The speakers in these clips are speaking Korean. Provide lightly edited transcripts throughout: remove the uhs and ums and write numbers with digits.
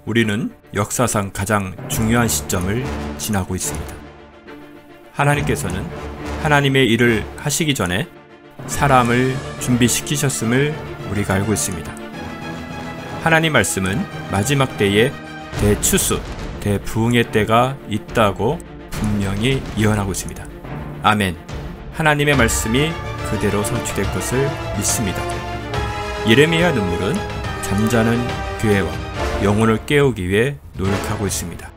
우리는 역사상 가장 중요한 시점을 지나고 있습니다. 하나님께서는 하나님의 일을 하시기 전에 사람을 준비시키셨음을 우리가 알고 있습니다. 하나님 말씀은 마지막 때에 대추수, 대부흥의 때가 있다고 분명히 예언하고 있습니다. 아멘. 하나님의 말씀이 그대로 성취될 것을 믿습니다. 예레미야 눈물은 잠자는 교회와 영혼을 깨우기 위해 노력하고 있습니다.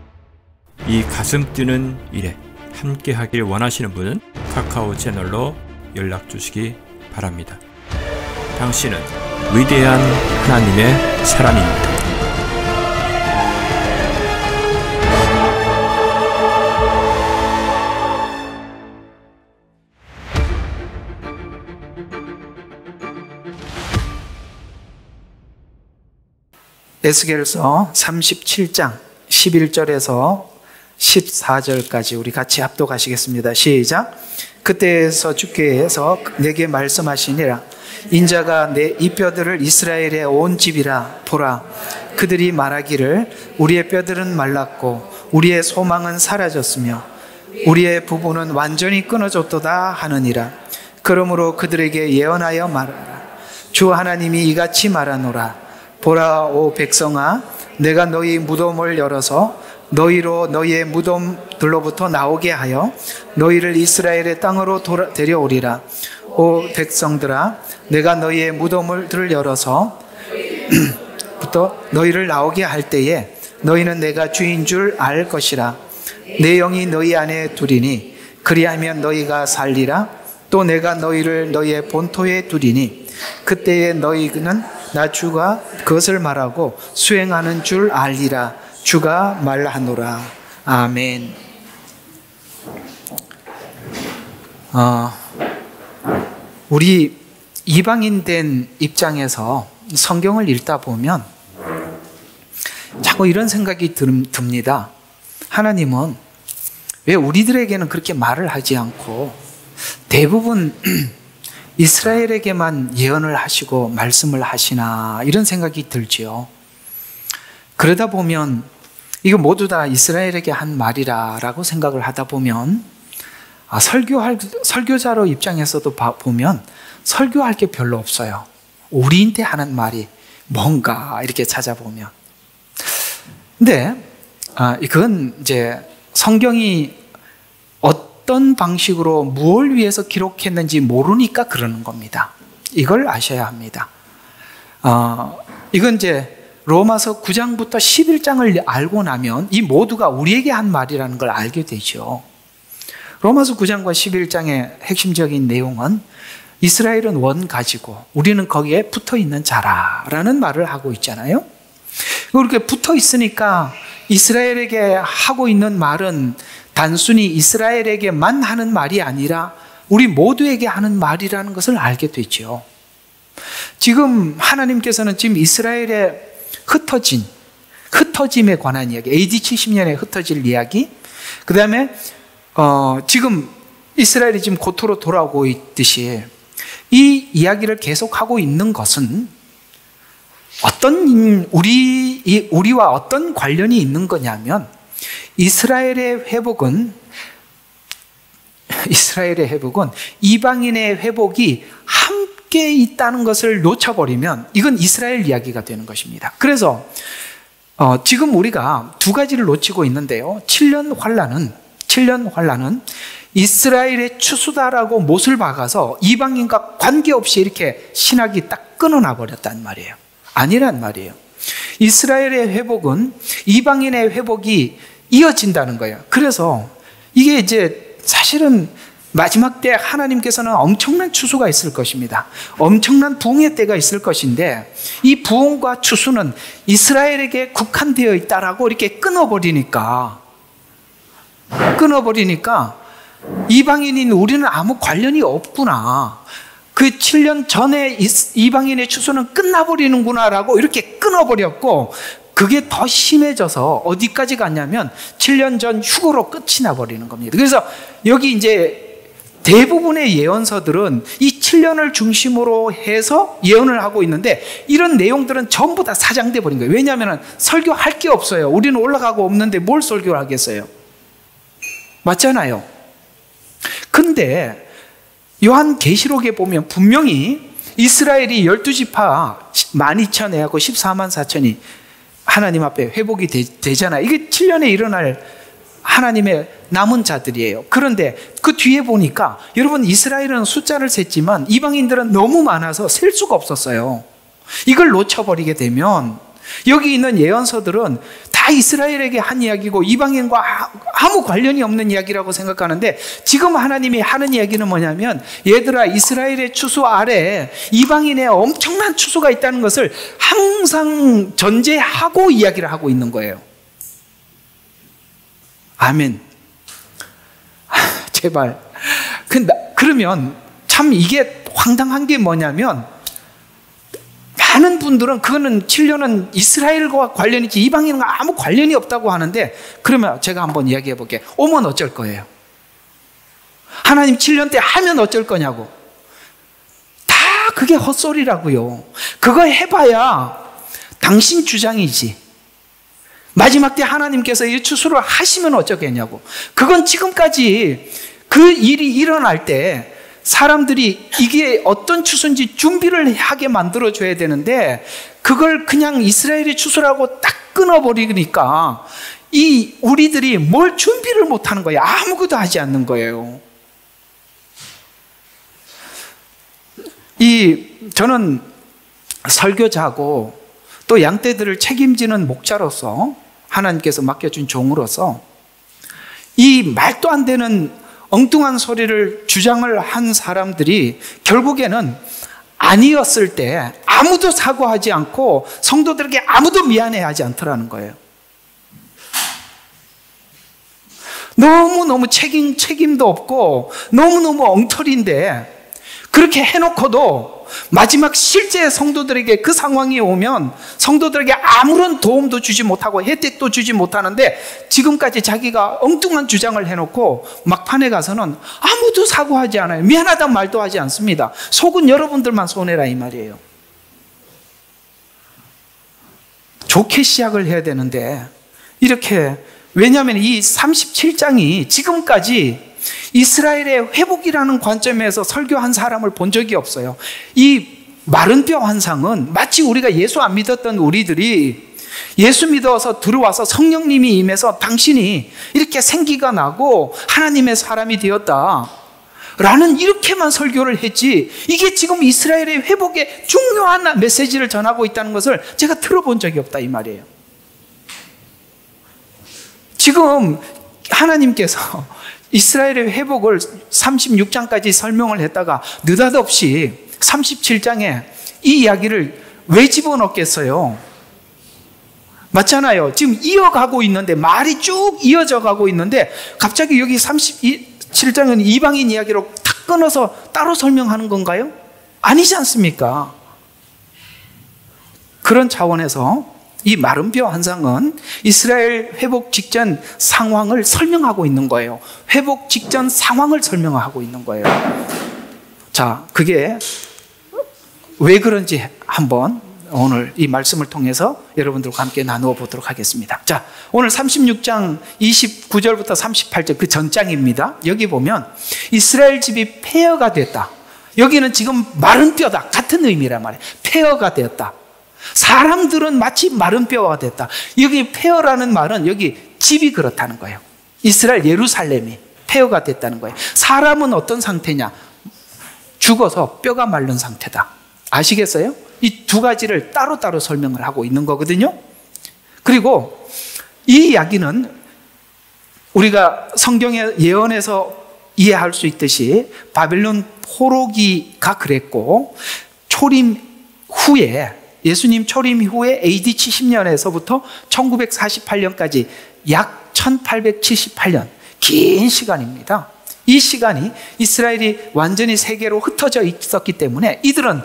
이 가슴 뛰는 일에 함께 하길 원하시는 분은 카카오 채널로 연락 주시기 바랍니다. 당신은 위대한 하나님의 사람입니다. 에스겔서 37장 11절에서 14절까지 우리 같이 합독하시겠습니다. 시작. 그때에서 주께서 내게 말씀하시니라. 인자가 내 이 뼈들을 이스라엘의 온 집이라 보라. 그들이 말하기를 우리의 뼈들은 말랐고 우리의 소망은 사라졌으며 우리의 부부는 완전히 끊어졌도다 하느니라. 그러므로 그들에게 예언하여 말하라. 주 하나님이 이같이 말하노라. 보라, 오 백성아, 내가 너희 무덤을 열어서 너희로 너희의 무덤들로부터 나오게 하여 너희를 이스라엘의 땅으로 데려오리라. 오 백성들아, 내가 너희의 무덤을 열어서 부터 너희를 나오게 할 때에 너희는 내가 주인 줄 알 것이라. 내 영이 너희 안에 두리니 그리하면 너희가 살리라. 또 내가 너희를 너희의 본토에 두리니 그때에 너희는 나 주가 그것을 말하고 수행하는 줄 알리라. 주가 말하노라. 아멘. 우리 이방인 된 입장에서 성경을 읽다 보면 자꾸 이런 생각이 듭니다. 하나님은 왜 우리들에게는 그렇게 말을 하지 않고 대부분 이스라엘에게만 예언을 하시고 말씀을 하시나, 이런 생각이 들지요. 그러다 보면 이거 모두 다 이스라엘에게 한 말이라고 생각을 하다 보면 설교자로 입장에서도 보면 설교할 게 별로 없어요. 우리한테 하는 말이 뭔가 이렇게 찾아보면. 근데 이건 이제 성경이 어떤 방식으로 무엇을 위해서 기록했는지 모르니까 그러는 겁니다. 이걸 아셔야 합니다. 이건 이제 로마서 9장부터 11장을 알고 나면 이 모두가 우리에게 한 말이라는 걸 알게 되죠. 로마서 9장과 11장의 핵심적인 내용은 이스라엘은 원 가지고 우리는 거기에 붙어 있는 자라라는 말을 하고 있잖아요. 이렇게 붙어 있으니까 이스라엘에게 하고 있는 말은 단순히 이스라엘에게만 하는 말이 아니라 우리 모두에게 하는 말이라는 것을 알게 되죠. 지금 하나님께서는 지금 이스라엘의 흩어짐에 관한 이야기, AD 70년에 흩어질 이야기, 그 다음에 지금 이스라엘이 지금 고토로 돌아오고 있듯이 이 이야기를 계속하고 있는 것은 우리와 어떤 관련이 있는 거냐면 이스라엘의 회복은 이방인의 회복이 함께 있다는 것을 놓쳐버리면 이건 이스라엘 이야기가 되는 것입니다. 그래서 지금 우리가 두 가지를 놓치고 있는데요. 7년 환란은 이스라엘의 추수다라고 못을 박아서 이방인과 관계없이 이렇게 신학이 딱 끊어놔 버렸단 말이에요. 아니란 말이에요. 이스라엘의 회복은 이방인의 회복이 이어진다는 거예요. 그래서 이게 이제 사실은 마지막 때 하나님께서는 엄청난 추수가 있을 것입니다. 엄청난 부흥의 때가 있을 것인데 이 부흥과 추수는 이스라엘에게 국한되어 있다라고 이렇게 끊어버리니까 이방인인 우리는 아무 관련이 없구나. 그 7년 전에 이방인의 추수는 끝나버리는구나라고 이렇게 끊어버렸고, 그게 더 심해져서 어디까지 갔냐면 7년 전 휴거로 끝이 나버리는 겁니다. 그래서 여기 이제 대부분의 예언서들은 이 7년을 중심으로 해서 예언을 하고 있는데 이런 내용들은 전부 다 사장돼 버린 거예요. 왜냐하면 설교할 게 없어요. 우리는 올라가고 없는데 뭘 설교를 하겠어요? 맞잖아요. 근데 요한계시록에 보면 분명히 이스라엘이 12지파 12,000하고 14만 4천이 하나님 앞에 회복이 되잖아요. 이게 7년에 일어날 하나님의 남은 자들이에요. 그런데 그 뒤에 보니까 여러분, 이스라엘은 숫자를 셌지만 이방인들은 너무 많아서 셀 수가 없었어요. 이걸 놓쳐버리게 되면 여기 있는 예언서들은 다 이스라엘에게 한 이야기고 이방인과 아무 관련이 없는 이야기라고 생각하는데, 지금 하나님이 하는 이야기는 뭐냐면, 얘들아, 이스라엘의 추수 아래 이방인의 엄청난 추수가 있다는 것을 항상 전제하고 이야기를 하고 있는 거예요. 아멘. 제발. 그러면 참 이게 황당한 게 뭐냐면, 많은 분들은 그거는 7년은 이스라엘과 관련이 있지 이방인과 아무 관련이 없다고 하는데, 그러면 제가 한번 이야기해 볼게요. 오면 어쩔 거예요? 하나님 7년 때 하면 어쩔 거냐고. 다 그게 헛소리라고요. 그거 해봐야 당신 주장이지. 마지막 때 하나님께서 이 추수를 하시면 어쩌겠냐고. 그건 지금까지 그 일이 일어날 때 사람들이 이게 어떤 추수인지 준비를 하게 만들어줘야 되는데, 그걸 그냥 이스라엘의 추수라고 딱 끊어버리니까 우리들이 뭘 준비를 못하는 거예요. 아무것도 하지 않는 거예요. 저는 설교자고 또 양떼들을 책임지는 목자로서, 하나님께서 맡겨준 종으로서 이 말도 안 되는 엉뚱한 소리를 주장을 한 사람들이 결국에는 아니었을 때 아무도 사과하지 않고 성도들에게 아무도 미안해하지 않더라는 거예요. 너무너무 책임도 없고 너무너무 엉터리인데, 그렇게 해놓고도 마지막 실제 성도들에게 그 상황이 오면 성도들에게 아무런 도움도 주지 못하고 혜택도 주지 못하는데, 지금까지 자기가 엉뚱한 주장을 해놓고 막판에 가서는 아무도 사과하지 않아요. 미안하다는 말도 하지 않습니다. 속은 여러분들만 손해라 이 말이에요. 좋게 시작을 해야 되는데 이렇게, 왜냐하면 이 37장이 지금까지 이스라엘의 회복이라는 관점에서 설교한 사람을 본 적이 없어요. 이 마른 뼈 환상은 마치 우리가 예수 안 믿었던 우리들이 예수 믿어서 들어와서 성령님이 임해서 당신이 이렇게 생기가 나고 하나님의 사람이 되었다 라는 이렇게만 설교를 했지, 이게 지금 이스라엘의 회복의 중요한 메시지를 전하고 있다는 것을 제가 들어본 적이 없다 이 말이에요. 지금 하나님께서 이스라엘의 회복을 36장까지 설명을 했다가 느닷없이 37장에 이 이야기를 왜 집어넣겠어요? 맞잖아요. 지금 이어가고 있는데, 말이 쭉 이어져 가고 있는데 갑자기 여기 37장은 이방인 이야기로 탁 끊어서 따로 설명하는 건가요? 아니지 않습니까? 그런 차원에서 이 마른 뼈 환상은 이스라엘 회복 직전 상황을 설명하고 있는 거예요. 회복 직전 상황을 설명하고 있는 거예요. 자, 그게 왜 그런지 한번 오늘 이 말씀을 통해서 여러분들과 함께 나누어 보도록 하겠습니다. 자, 오늘 36장 29절부터 38절 그 전장입니다. 여기 보면 이스라엘 집이 폐허가 됐다. 여기는 지금 마른 뼈다 같은 의미란 말이에요. 폐허가 되었다. 사람들은 마치 마른 뼈가 됐다. 여기 폐허라는 말은 여기 집이 그렇다는 거예요. 이스라엘 예루살렘이 폐허가 됐다는 거예요. 사람은 어떤 상태냐? 죽어서 뼈가 마른 상태다. 아시겠어요? 이 두 가지를 따로따로 설명을 하고 있는 거거든요. 그리고 이 이야기는 우리가 성경의 예언에서 이해할 수 있듯이 바벨론 포로기가 그랬고, 초림 후에, 예수님 초림 후에 AD 70년에서부터 1948년까지 약 1878년, 긴 시간입니다. 이 시간이 이스라엘이 완전히 세계로 흩어져 있었기 때문에 이들은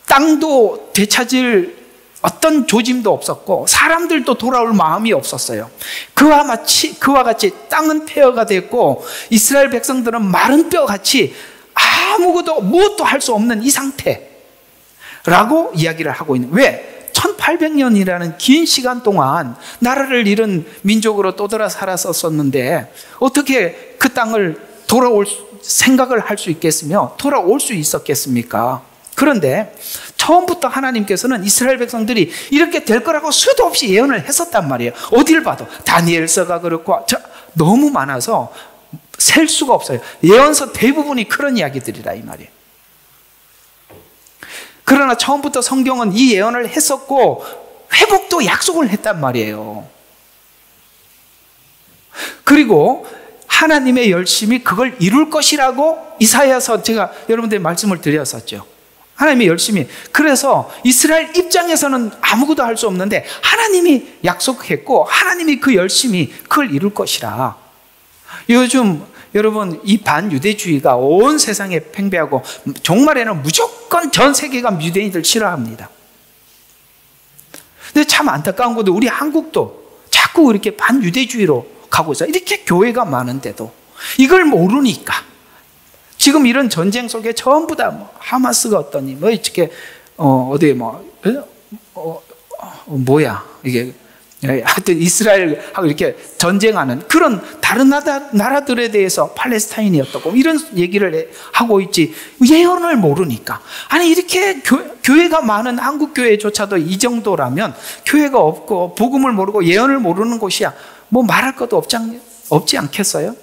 땅도 되찾을 어떤 조짐도 없었고 사람들도 돌아올 마음이 없었어요. 그와 같이 땅은 폐허가 됐고 이스라엘 백성들은 마른 뼈같이 아무것도 무엇도 할 수 없는 이 상태라고 이야기를 하고 있는. 왜? 1800년이라는 긴 시간 동안 나라를 잃은 민족으로 떠돌아 살았었는데 어떻게 그 땅을 돌아올 생각을 할 수 있겠으며 돌아올 수 있었겠습니까? 그런데 처음부터 하나님께서는 이스라엘 백성들이 이렇게 될 거라고 수도 없이 예언을 했었단 말이에요. 어딜 봐도 다니엘서가 그렇고 너무 많아서 셀 수가 없어요. 예언서 대부분이 그런 이야기들이라 이 말이에요. 그러나 처음부터 성경은 이 예언을 했었고 회복도 약속을 했단 말이에요. 그리고 하나님의 열심이 그걸 이룰 것이라고 이사야서 제가 여러분들의 말씀을 드렸었죠. 하나님의 열심이. 그래서 이스라엘 입장에서는 아무것도 할 수 없는데 하나님이 약속했고 하나님이 그 열심이 그걸 이룰 것이라. 요즘 여러분 이 반유대주의가 온 세상에 팽배하고 종말에는 무조건 전 세계가 유대인들 싫어합니다. 근데 참 안타까운 것도 우리 한국도 자꾸 이렇게 반유대주의로 가고 있어요. 이렇게 교회가 많은데도 이걸 모르니까 지금 이런 전쟁 속에 전부 다 뭐 하마스가 어떠니 뭐 이렇게 어디 뭐야 이게 하여튼 이스라엘하고 이렇게 전쟁하는 그런 다른 나라들에 대해서 팔레스타인이 어떻고 이런 얘기를 하고 있지 예언을 모르니까. 아니 이렇게 교회가 많은 한국 교회조차도 이 정도라면 교회가 없고 복음을 모르고 예언을 모르는 곳이야 뭐 말할 것도 없지 않겠어요?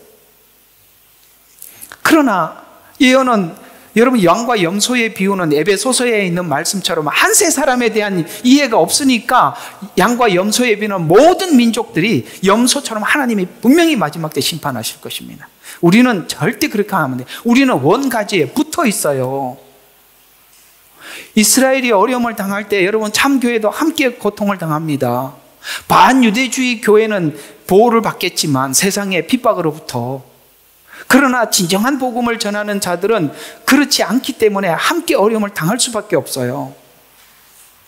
그러나 예언은 여러분 양과 염소의 비유는 에베소서에 있는 말씀처럼 한세 사람에 대한 이해가 없으니까 양과 염소의 비유는 모든 민족들이 염소처럼 하나님이 분명히 마지막 때 심판하실 것입니다. 우리는 절대 그렇게 하면 안 돼요. 우리는 원가지에 붙어 있어요. 이스라엘이 어려움을 당할 때 여러분 참교회도 함께 고통을 당합니다. 반유대주의 교회는 보호를 받겠지만 세상의 핍박으로부터. 그러나 진정한 복음을 전하는 자들은 그렇지 않기 때문에 함께 어려움을 당할 수밖에 없어요.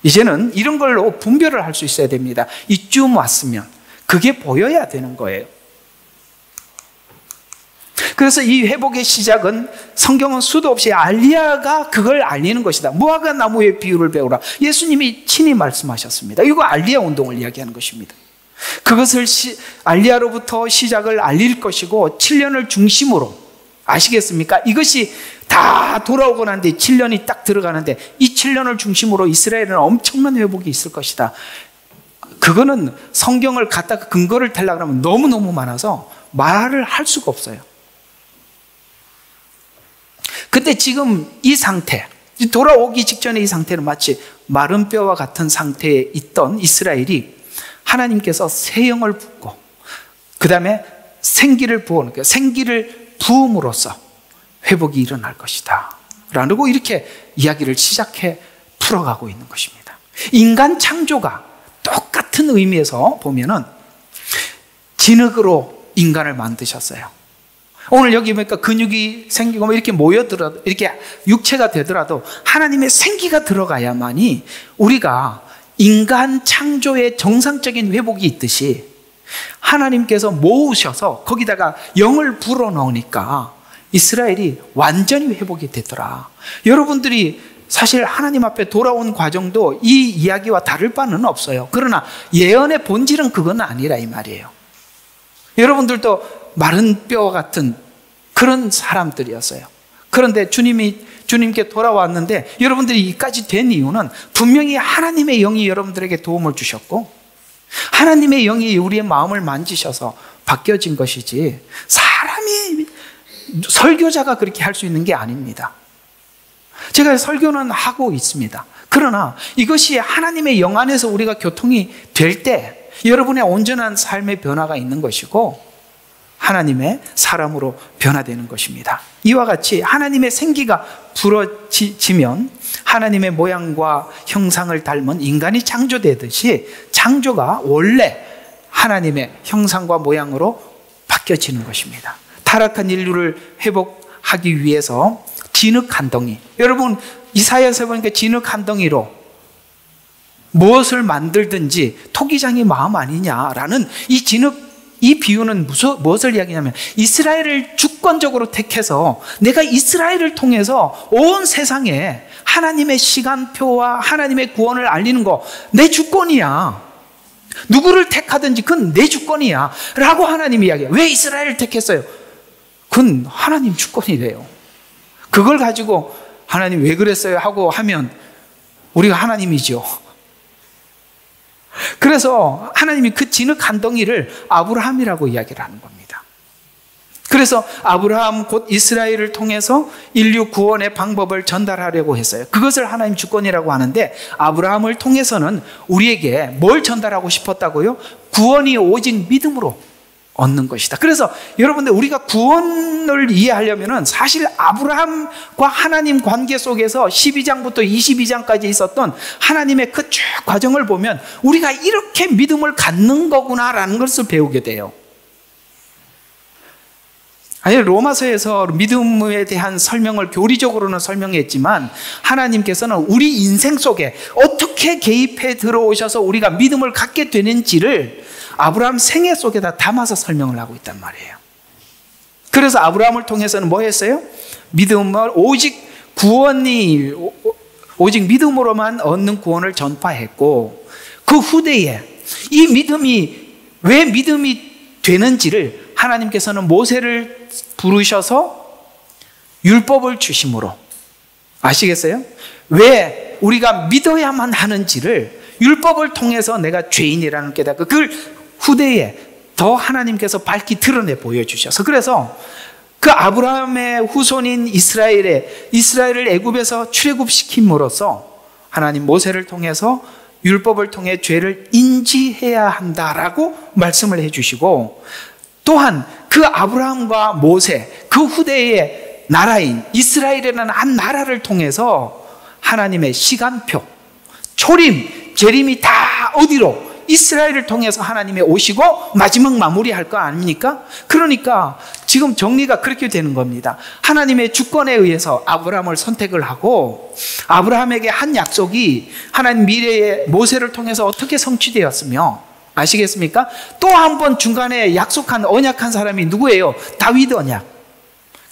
이제는 이런 걸로 분별을 할 수 있어야 됩니다. 이쯤 왔으면 그게 보여야 되는 거예요. 그래서 이 회복의 시작은 성경은 수도 없이 알리야가 그걸 알리는 것이다. 무화과 나무의 비유를 배우라. 예수님이 친히 말씀하셨습니다. 이거 알리야 운동을 이야기하는 것입니다. 그것을 알리야로부터 시작을 알릴 것이고 7년을 중심으로 아시겠습니까? 이것이 다 돌아오고 난 뒤에 7년이 딱 들어가는데 이 7년을 중심으로 이스라엘은 엄청난 회복이 있을 것이다. 그거는 성경을 갖다가 근거를 대려고 하면 너무너무 많아서 말을 할 수가 없어요. 근데 지금 이 상태, 돌아오기 직전의 이 상태는 마치 마른 뼈와 같은 상태에 있던 이스라엘이 하나님께서 새 영을 붓고 그 다음에 생기를 부어놓은 거예요. 생기를 부음으로써 회복이 일어날 것이다 라고 이렇게 이야기를 시작해 풀어가고 있는 것입니다. 인간 창조가 똑같은 의미에서 보면은 진흙으로 인간을 만드셨어요. 오늘 여기 보니까 근육이 생기고 이렇게 모여들어도 이렇게 육체가 되더라도 하나님의 생기가 들어가야만이 우리가 인간 창조의 정상적인 회복이 있듯이 하나님께서 모으셔서 거기다가 영을 불어넣으니까 이스라엘이 완전히 회복이 되더라. 여러분들이 사실 하나님 앞에 돌아온 과정도 이 이야기와 다를 바는 없어요. 그러나 예언의 본질은 그건 아니라 이 말이에요. 여러분들도 마른 뼈 같은 그런 사람들이었어요. 그런데 주님께 돌아왔는데 여러분들이 이까지 된 이유는 분명히 하나님의 영이 여러분들에게 도움을 주셨고 하나님의 영이 우리의 마음을 만지셔서 바뀌어진 것이지 사람이 설교자가 그렇게 할 수 있는 게 아닙니다. 제가 설교는 하고 있습니다. 그러나 이것이 하나님의 영 안에서 우리가 교통이 될 때 여러분의 온전한 삶의 변화가 있는 것이고 하나님의 사람으로 변화되는 것입니다. 이와 같이 하나님의 생기가 불어지면 하나님의 모양과 형상을 닮은 인간이 창조되듯이 창조가 원래 하나님의 형상과 모양으로 바뀌어지는 것입니다. 타락한 인류를 회복하기 위해서 진흙 한 덩이, 여러분 이사야서 보니까 진흙 한 덩이로 무엇을 만들든지 토기장이 마음 아니냐라는 이 진흙, 이 비유는 무엇을 이야기냐면 이스라엘을 주권적으로 택해서 내가 이스라엘을 통해서 온 세상에 하나님의 시간표와 하나님의 구원을 알리는 거 내 주권이야. 누구를 택하든지 그건 내 주권이야 라고 하나님이 이야기해요. 왜 이스라엘을 택했어요? 그건 하나님 주권이래요. 그걸 가지고 하나님 왜 그랬어요? 하고 하면 우리가 하나님이죠. 그래서 하나님이 그 진흙 한 덩이를 아브라함이라고 이야기를 하는 겁니다. 그래서 아브라함 곧 이스라엘을 통해서 인류 구원의 방법을 전달하려고 했어요. 그것을 하나님 주권이라고 하는데 아브라함을 통해서는 우리에게 뭘 전달하고 싶었다고요? 구원이 오직 믿음으로 얻는 것이다. 그래서 여러분들 우리가 구원을 이해하려면 사실 아브라함과 하나님 관계 속에서 12장부터 22장까지 있었던 하나님의 그 쭉 과정을 보면 우리가 이렇게 믿음을 갖는 거구나라는 것을 배우게 돼요. 아니, 로마서에서 믿음에 대한 설명을 교리적으로는 설명했지만 하나님께서는 우리 인생 속에 어떻게 개입해 들어오셔서 우리가 믿음을 갖게 되는지를 아브라함 생애 속에다 담아서 설명을 하고 있단 말이에요. 그래서 아브라함을 통해서는 뭐 했어요? 믿음을 오직 구원이 오직 믿음으로만 얻는 구원을 전파했고 그 후대에 이 믿음이 왜 믿음이 되는지를 하나님께서는 모세를 부르셔서 율법을 주심으로 아시겠어요? 왜 우리가 믿어야만 하는지를 율법을 통해서 내가 죄인이라는 깨닫고 그걸 후대에 더 하나님께서 밝히 드러내 보여주셔서 그래서 그 아브라함의 후손인 이스라엘을 애굽에서 출애굽시킴으로써 하나님 모세를 통해서 율법을 통해 죄를 인지해야 한다라고 말씀을 해주시고 또한 그 아브라함과 모세 그 후대의 나라인 이스라엘이라는 한 나라를 통해서 하나님의 시간표, 초림, 재림이 다 어디로? 이스라엘을 통해서 하나님이 오시고 마지막 마무리할 거 아닙니까? 그러니까 지금 정리가 그렇게 되는 겁니다. 하나님의 주권에 의해서 아브라함을 선택을 하고 아브라함에게 한 약속이 하나님 미래의 모세를 통해서 어떻게 성취되었으며 아시겠습니까? 또 한 번 중간에 약속한 언약한 사람이 누구예요? 다윗 언약.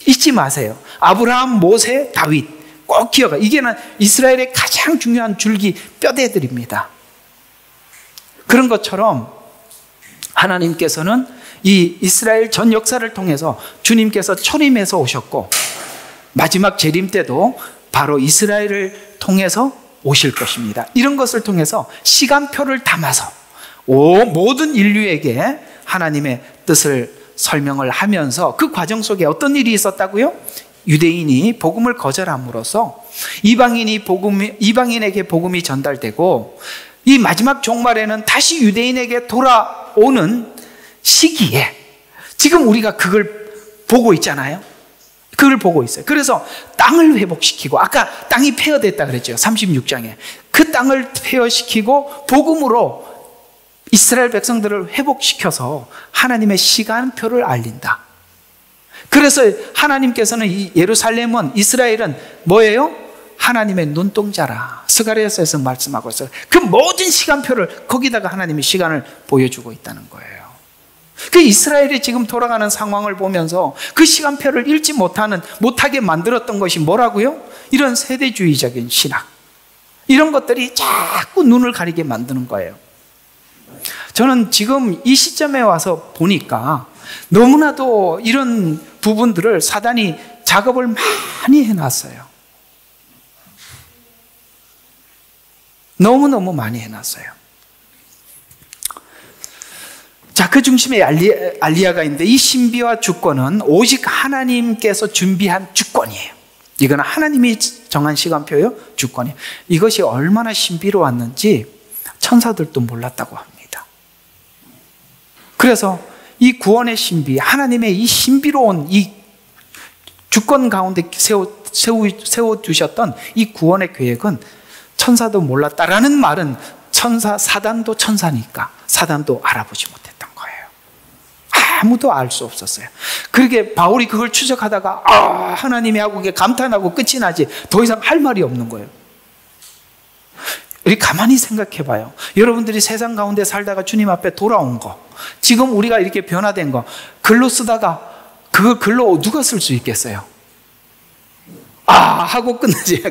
잊지 마세요. 아브라함, 모세, 다윗. 꼭 기억하. 이게 이스라엘의 가장 중요한 줄기 뼈대들입니다. 그런 것처럼 하나님께서는 이 이스라엘 전 역사를 통해서 주님께서 초림해서 오셨고 마지막 재림 때도 바로 이스라엘을 통해서 오실 것입니다. 이런 것을 통해서 시간표를 담아서 모든 인류에게 하나님의 뜻을 설명을 하면서 그 과정 속에 어떤 일이 있었다고요? 유대인이 복음을 거절함으로써 이방인에게 복음이 전달되고 이 마지막 종말에는 다시 유대인에게 돌아오는 시기에 지금 우리가 그걸 보고 있잖아요. 그걸 보고 있어요. 그래서 땅을 회복시키고 아까 땅이 폐허됐다 그랬죠. 36장에. 그 땅을 폐허시키고 복음으로 이스라엘 백성들을 회복시켜서 하나님의 시간표를 알린다. 그래서 하나님께서는 이 예루살렘은 이스라엘은 뭐예요? 하나님의 눈동자라. 스가랴서에서 말씀하고 있어요. 그 모든 시간표를 거기다가 하나님이 시간을 보여주고 있다는 거예요. 그 이스라엘이 지금 돌아가는 상황을 보면서 그 시간표를 읽지 못하게 만들었던 것이 뭐라고요? 이런 세대주의적인 신학. 이런 것들이 자꾸 눈을 가리게 만드는 거예요. 저는 지금 이 시점에 와서 보니까 너무나도 이런 부분들을 사단이 작업을 많이 해놨어요. 너무너무 많이 해놨어요. 자, 그 중심에 알리야가 있는데 이 신비와 주권은 오직 하나님께서 준비한 주권이에요. 이건 하나님이 정한 시간표예요. 주권이에요. 이것이 얼마나 신비로웠는지 천사들도 몰랐다고 합니다. 그래서 이 구원의 신비, 하나님의 이 신비로운 이 주권 가운데 세워두셨던 이 구원의 계획은 천사도 몰랐다라는 말은 사단도 천사니까 사단도 알아보지 못했던 거예요. 아무도 알 수 없었어요. 그렇게 바울이 그걸 추적하다가 하나님이 하고 감탄하고 끝이 나지 더 이상 할 말이 없는 거예요. 우리 가만히 생각해 봐요. 여러분들이 세상 가운데 살다가 주님 앞에 돌아온 거, 지금 우리가 이렇게 변화된 거, 글로 쓰다가 그걸 글로 누가 쓸 수 있겠어요? 하고 끝나지.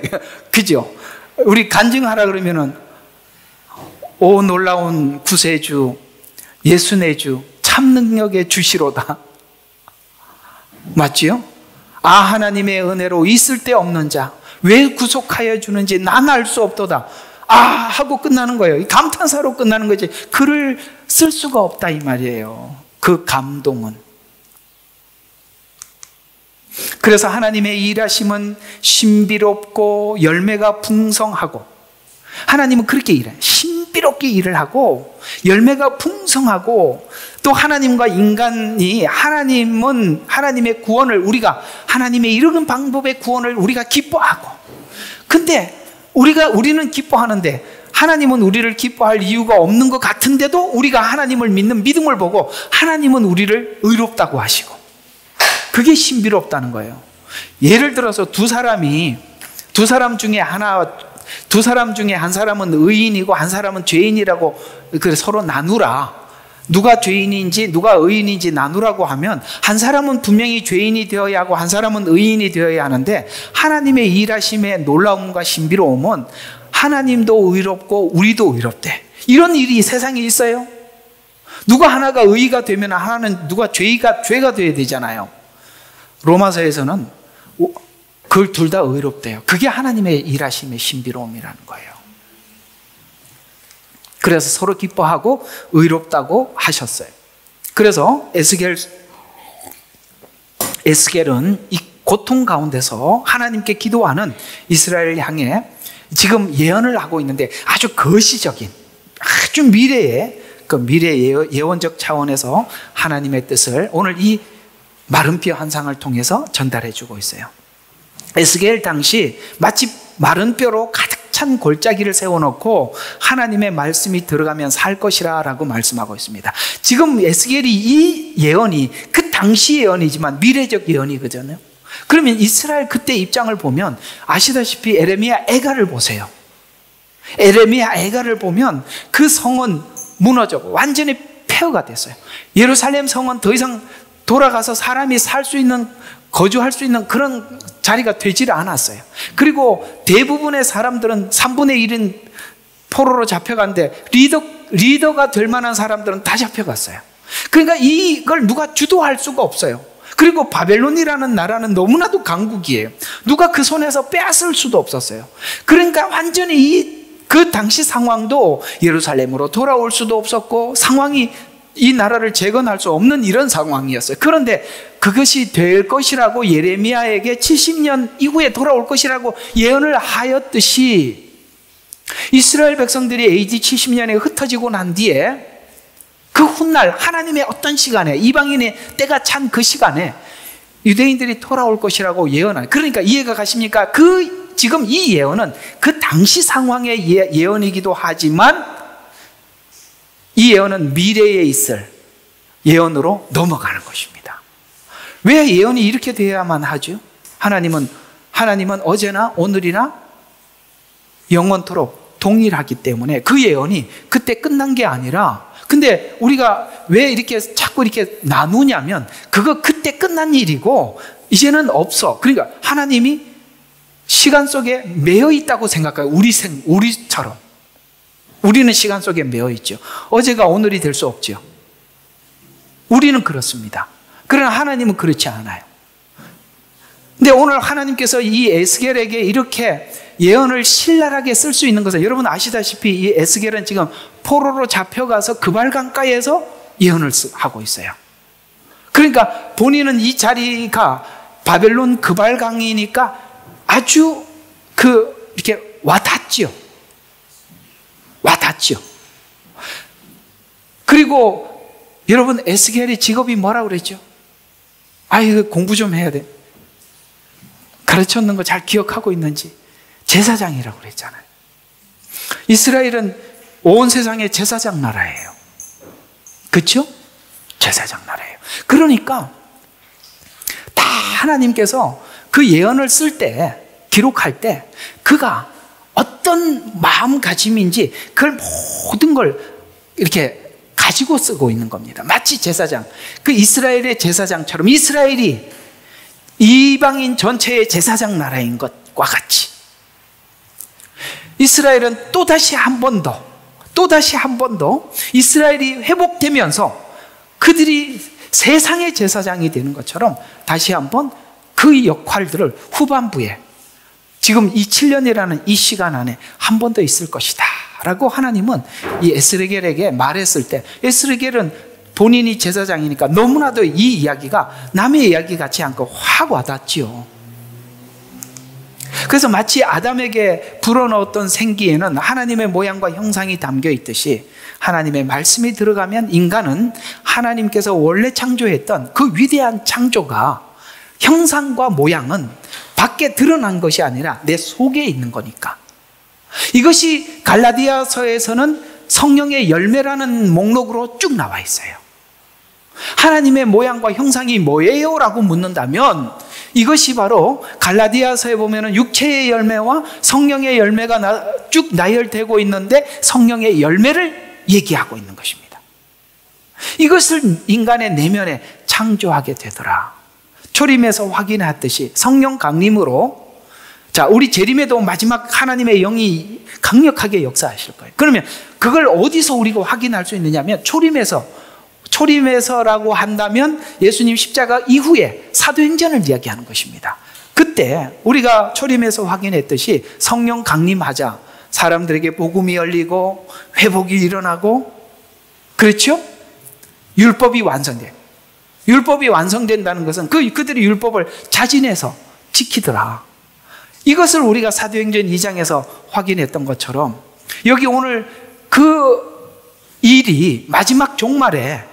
그죠? 우리 간증하라 그러면은, 오 놀라운 구세주, 예수의 주, 참 능력의 주시로다. 맞지요? 하나님의 은혜로 있을 데 없는 자, 왜 구속하여 주는지 난 알 수 없도다. 하고 끝나는 거예요. 감탄사로 끝나는 거지. 글을 쓸 수가 없다 이 말이에요. 그 감동은. 그래서 하나님의 일하심은 신비롭고 열매가 풍성하고, 하나님은 그렇게 일해요. 신비롭게 일을 하고 열매가 풍성하고, 또 하나님과 인간이, 하나님은 하나님의 구원을, 우리가 하나님의 이루는 방법의 구원을 우리가 기뻐하고, 근데 우리는 기뻐하는데 하나님은 우리를 기뻐할 이유가 없는 것 같은데도 우리가 하나님을 믿는 믿음을 보고 하나님은 우리를 의롭다고 하시고, 그게 신비롭다는 거예요. 예를 들어서 두 사람 중에 한 사람은 의인이고 한 사람은 죄인이라고 서로 나누라. 누가 죄인인지 누가 의인인지 나누라고 하면 한 사람은 분명히 죄인이 되어야 하고 한 사람은 의인이 되어야 하는데, 하나님의 일하심의 놀라움과 신비로움은 하나님도 의롭고 우리도 의롭대. 이런 일이 세상에 있어요? 누가 하나가 의가 되면 하나는 누가 죄가 돼야 되잖아요. 로마서에서는 그걸 둘 다 의롭대요. 그게 하나님의 일하심의 신비로움이라는 거예요. 그래서 서로 기뻐하고 의롭다고 하셨어요. 그래서 에스겔은 이 고통 가운데서 하나님께 기도하는 이스라엘을 향해 지금 예언을 하고 있는데, 아주 거시적인, 아주 미래의 예언적 차원에서 하나님의 뜻을 오늘 이 마른 뼈 한 상을 통해서 전달해 주고 있어요. 에스겔 당시 마치 마른 뼈로 가득 찬 골짜기를 세워놓고 하나님의 말씀이 들어가면 살 것이라 라고 말씀하고 있습니다. 지금 에스겔이 이 예언이 그 당시 예언이지만 미래적 예언이거든요. 그러면 이스라엘 그때 입장을 보면 아시다시피 에레미야 애가를 보세요. 에레미야 애가를 보면 그 성은 무너져 완전히 폐허가 됐어요. 예루살렘 성은 더 이상 돌아가서 사람이 살 수 있는, 거주할 수 있는 그런 자리가 되질 않았어요. 그리고 대부분의 사람들은 3분의 1은 포로로 잡혀간데 리더가 될 만한 사람들은 다 잡혀갔어요. 그러니까 이걸 누가 주도할 수가 없어요. 그리고 바벨론이라는 나라는 너무나도 강국이에요. 누가 그 손에서 빼앗을 수도 없었어요. 그러니까 완전히 그 당시 상황도 예루살렘으로 돌아올 수도 없었고, 상황이 이 나라를 재건할 수 없는 이런 상황이었어요. 그런데 그것이 될 것이라고 예레미야에게 70년 이후에 돌아올 것이라고 예언을 하였듯이, 이스라엘 백성들이 AD 70년에 흩어지고 난 뒤에 그 훗날 하나님의 어떤 시간에, 이방인의 때가 찬 그 시간에 유대인들이 돌아올 것이라고 예언한, 그러니까 이해가 가십니까? 지금 이 예언은 그 당시 상황의 예언이기도 하지만 이 예언은 미래에 있을 예언으로 넘어가는 것입니다. 왜 예언이 이렇게 되어야만 하죠? 하나님은 어제나 오늘이나 영원토록 동일하기 때문에 그 예언이 그때 끝난 게 아니라, 근데 우리가 왜 자꾸 이렇게 나누냐면 그거 그때 끝난 일이고 이제는 없어. 그러니까 하나님이 시간 속에 매여 있다고 생각해요. 우리처럼. 우리는 시간 속에 매여 있죠. 어제가 오늘이 될 수 없죠. 우리는 그렇습니다. 그러나 하나님은 그렇지 않아요. 근데 오늘 하나님께서 이 에스겔에게 이렇게 예언을 신랄하게 쓸 수 있는 것은, 여러분 아시다시피 이 에스겔은 지금 포로로 잡혀가서 그발강가에서 예언을 하고 있어요. 그러니까 본인은 이 자리가 바벨론 그발강이니까 아주 이렇게 와닿지요. 그리고 여러분 에스겔의 직업이 뭐라고 그랬죠? 이거 공부 좀 해야 돼. 가르쳤는 거 잘 기억하고 있는지. 제사장이라고 그랬잖아요. 이스라엘은 온 세상의 제사장 나라예요. 그렇죠? 제사장 나라예요. 그러니까 다 하나님께서 그 예언을 쓸 때, 기록할 때 그가 어떤 마음가짐인지 그걸 모든 걸 이렇게 가지고 쓰고 있는 겁니다. 마치 제사장, 그 이스라엘의 제사장처럼 이스라엘이 이방인 전체의 제사장 나라인 것과 같이 이스라엘은 또다시 한 번 더 이스라엘이 회복되면서 그들이 세상의 제사장이 되는 것처럼 다시 한번 그 역할들을 후반부에 지금 이 7년이라는 이 시간 안에 한 번 더 있을 것이다 라고 하나님은 이 에스겔에게 말했을 때, 에스겔은 본인이 제사장이니까 너무나도 이 이야기가 남의 이야기 같지 않고 확 와닿지요. 그래서 마치 아담에게 불어넣었던 생기에는 하나님의 모양과 형상이 담겨 있듯이 하나님의 말씀이 들어가면 인간은 하나님께서 원래 창조했던 그 위대한 창조가 형상과 모양은 밖에 드러난 것이 아니라 내 속에 있는 거니까. 이것이 갈라디아서에서는 성령의 열매라는 목록으로 쭉 나와 있어요. 하나님의 모양과 형상이 뭐예요? 라고 묻는다면 이것이 바로 갈라디아서에 보면 육체의 열매와 성령의 열매가 쭉 나열되고 있는데 성령의 열매를 얘기하고 있는 것입니다. 이것을 인간의 내면에 창조하게 되더라. 초림에서 확인했듯이 성령 강림으로, 자, 우리 재림에도 마지막 하나님의 영이 강력하게 역사하실 거예요. 그러면 그걸 어디서 우리가 확인할 수 있느냐면 초림에서라고 한다면 예수님 십자가 이후에 사도행전을 이야기하는 것입니다. 그때 우리가 초림에서 확인했듯이 성령 강림하자 사람들에게 복음이 열리고 회복이 일어나고, 그렇죠? 율법이 완성돼요. 율법이 완성된다는 것은 그들이 율법을 자진해서 지키더라. 이것을 우리가 사도행전 2장에서 확인했던 것처럼 여기 오늘 그 일이 마지막 종말에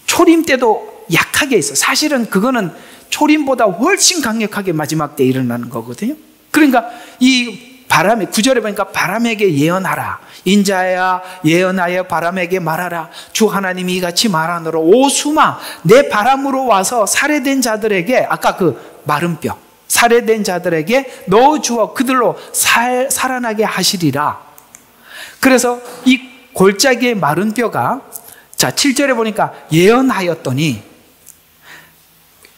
초림 때도 약하게 있어. 사실은 그거는 초림보다 훨씬 강력하게 마지막 때 일어나는 거거든요. 그러니까 이 바람에, 9절에 보니까 바람에게 예언하라. 인자야 예언하여 바람에게 말하라. 주 하나님이 이같이 말하노라. 오 수마, 내 바람으로 와서 살해된 자들에게, 아까 그 마른 뼈, 살해된 자들에게 넣어주어 그들로 살아나게 하시리라. 그래서 이 골짜기의 마른 뼈가, 자 7절에 보니까 예언하였더니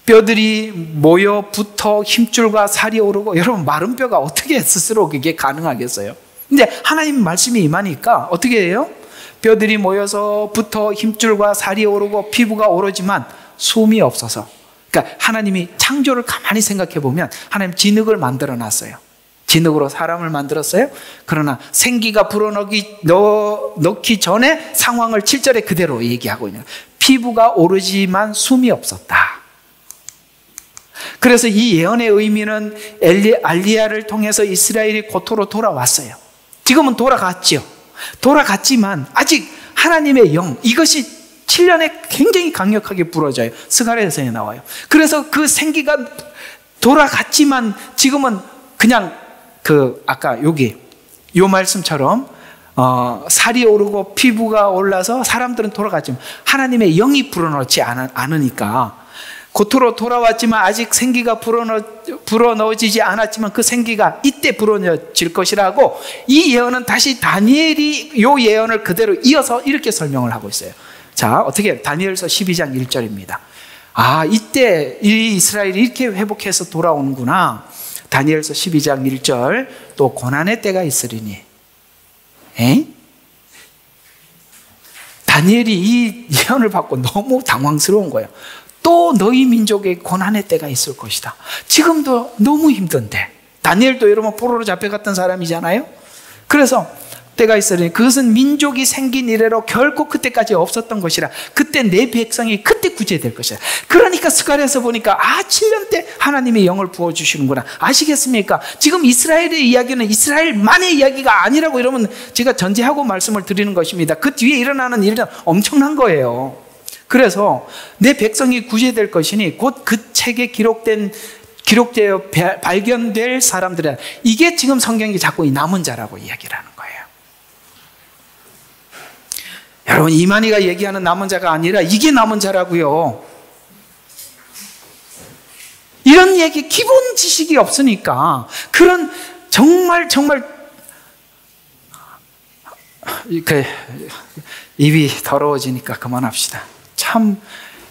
뼈들이 모여 붙어 힘줄과 살이 오르고, 여러분 마른 뼈가 어떻게 스스로 그게 가능하겠어요? 근데 하나님 말씀이 임하니까 어떻게 해요? 뼈들이 모여서 붙어 힘줄과 살이 오르고 피부가 오르지만 숨이 없어서, 그러니까 하나님이 창조를 가만히 생각해 보면 하나님 진흙을 만들어 놨어요. 진흙으로 사람을 만들었어요. 그러나 생기가 불어넣기 전에 상황을 7절에 그대로 얘기하고 있는 거예요. 피부가 오르지만 숨이 없었다. 그래서 이 예언의 의미는 알리야를 통해서 이스라엘이 고토로 돌아왔어요. 지금은 돌아갔죠. 돌아갔지만 아직 하나님의 영, 이것이 7년에 굉장히 강력하게 부러져요. 스가랴서에 나와요. 그래서 그 생기가 돌아갔지만 지금은 그냥 아까 여기 요 말씀처럼 살이 오르고 피부가 올라서 사람들은 돌아갔지만 하나님의 영이 불어넣지 않으니까 고토로 돌아왔지만 아직 생기가 불어넣어지지 않았지만 그 생기가 이때 불어넣어질 것이라고, 이 예언은 다시 다니엘이 요 예언을 그대로 이어서 이렇게 설명을 하고 있어요. 자, 어떻게 다니엘서 12장 1절입니다. 아, 이때 이 이스라엘이 이렇게 회복해서 돌아오는구나. 다니엘서 12장 1절, 또 고난의 때가 있으리니. 다니엘이 이 예언을 받고 너무 당황스러운 거예요. 또 너희 민족의 고난의 때가 있을 것이다. 지금도 너무 힘든데. 다니엘도 여러분 포로로 잡혀갔던 사람이잖아요. 그래서 때가 있으니 그것은 민족이 생긴 이래로 결코 그때까지 없었던 것이라. 그때 내 백성이 그때 구제될 것이다. 그러니까 스가랴에서 보니까 7년 때 하나님의 영을 부어주시는구나. 아시겠습니까? 지금 이스라엘의 이야기는 이스라엘만의 이야기가 아니라고 여러분 제가 전제하고 말씀을 드리는 것입니다. 그 뒤에 일어나는 일은 엄청난 거예요. 그래서 내 백성이 구제될 것이니 곧 그 책에 기록되어 발견될 사람들은, 이게 지금 성경이 자꾸 이 남은 자라고 이야기를 하는 거예요. 여러분, 이만희가 얘기하는 남은 자가 아니라 이게 남은 자라고요. 이런 자기에게 기본 지식이 없으니까 그런 정말 입이 더러워지니까 그만합시다. 참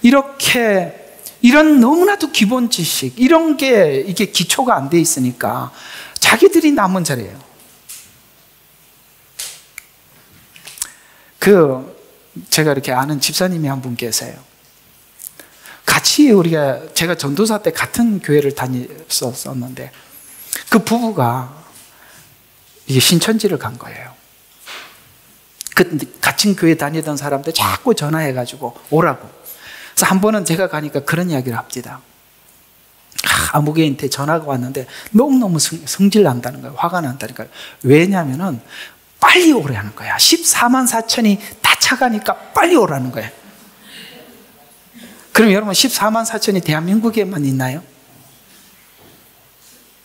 이런 너무나도 기본 지식 이런 게 이게 기초가 안 돼 있으니까 자기들이 남은 자리예요. 제가 이렇게 아는 집사님이 한 분 계세요. 같이 제가 전도사 때 같은 교회를 다녔었는데 그 부부가 이게 신천지를 간 거예요. 같은 교회 다니던 사람들 자꾸 전화해가지고 오라고. 그래서 한 번은 제가 가니까 그런 이야기를 합니다. 아무개한테 전화가 왔는데 너무너무 성질 난다는 거예요. 화가 난다는 거예요. 왜냐하면 빨리 오라는 거야. 14만 4천이 다 차가니까 빨리 오라는 거예요. 그럼 여러분 14만 4천이 대한민국에만 있나요?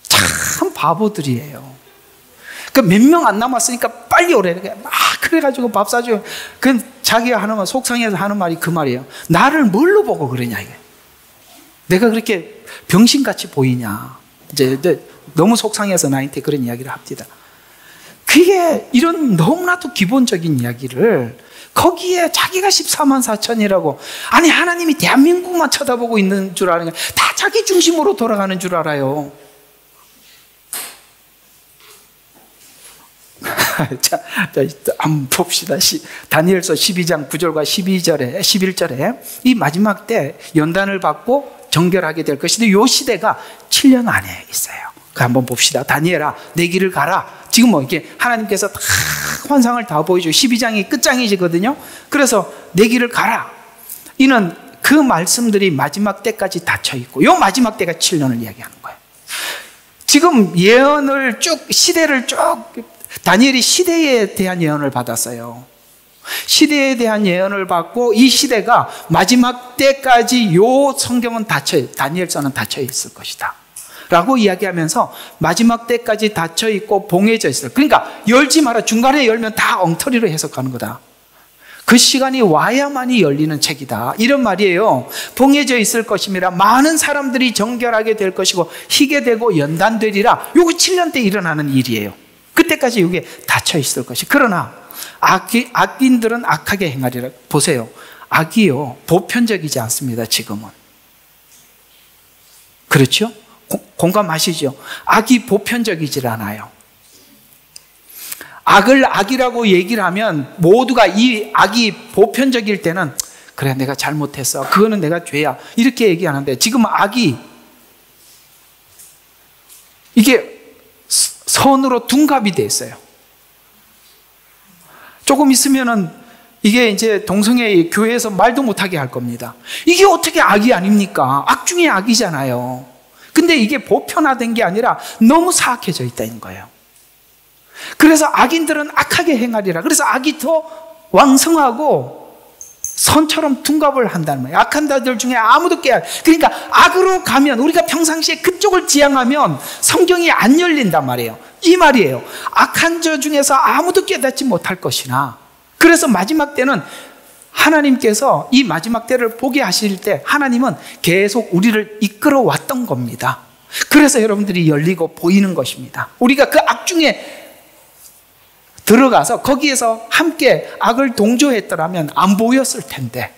참 바보들이에요. 몇 명 안 남았으니까 빨리 오래. 그래가지고 밥 사줘요. 자기가 하는 말, 속상해서 하는 말이 그 말이에요. 나를 뭘로 보고 그러냐, 이게. 내가 그렇게 병신같이 보이냐. 이제 너무 속상해서 나한테 그런 이야기를 합니다. 그게 이런 너무나도 기본적인 이야기를 거기에 자기가 14만 4천이라고. 아니, 하나님이 대한민국만 쳐다보고 있는 줄 아는 거야. 다 자기 중심으로 돌아가는 줄 알아요. 자, 한번 봅시다. 다니엘서 12장 9절과 11절에 이 마지막 때 연단을 받고 정결하게 될 것인데 이 시대가 7년 안에 있어요. 한번 봅시다. 다니엘아, 내 길을 가라. 지금 이렇게 하나님께서 다 환상을 다 보여줘요. 12장이 끝장이거든요. 그래서 내 길을 가라. 이는 그 말씀들이 마지막 때까지 닫혀 있고 이 마지막 때가 7년을 이야기하는 거예요. 지금 예언을 시대를 다니엘이 시대에 대한 예언을 받았어요. 시대에 대한 예언을 받고 이 시대가 마지막 때까지 이 성경은 다니엘서는 닫혀 있을 것이다 라고 이야기하면서 마지막 때까지 닫혀 있고 봉해져 있어요. 그러니까 열지 마라. 중간에 열면 다 엉터리로 해석하는 거다. 그 시간이 와야만이 열리는 책이다, 이런 말이에요. 봉해져 있을 것임이라 많은 사람들이 정결하게 될 것이고 희게 되고 연단되리라. 요거 7년 때 일어나는 일이에요. 그때까지 이게 닫혀 있을 것이. 그러나 악인들은 악하게 행하리라. 보세요. 악이요, 보편적이지 않습니다. 지금은. 그렇죠? 공감하시죠? 악이 보편적이질 않아요. 악을 악이라고 얘기를 하면 모두가 이 악이 보편적일 때는 그래, 내가 잘못했어, 그거는 내가 죄야, 이렇게 얘기하는데 지금 악이 이게 선으로 둔갑이 돼 있어요. 조금 있으면은 이게 이제 동성애 교회에서 말도 못하게 할 겁니다. 이게 어떻게 악이 아닙니까? 악 중에 악이잖아요. 근데 이게 보편화된 게 아니라 너무 사악해져 있다는 거예요. 그래서 악인들은 악하게 행하리라. 그래서 악이 더 왕성하고 선처럼 둔갑을 한다는 거예요. 악한 자들 중에 아무도 그러니까 악으로 가면, 우리가 평상시에 그쪽을 지향하면 성경이 안 열린단 말이에요. 이 말이에요. 악한 자 중에서 아무도 깨닫지 못할 것이나. 그래서 마지막 때는 하나님께서 이 마지막 때를 보게 하실 때 하나님은 계속 우리를 이끌어 왔던 겁니다. 그래서 여러분들이 열리고 보이는 것입니다. 우리가 그 악 중에 들어가서 거기에서 함께 악을 동조했더라면 안 보였을 텐데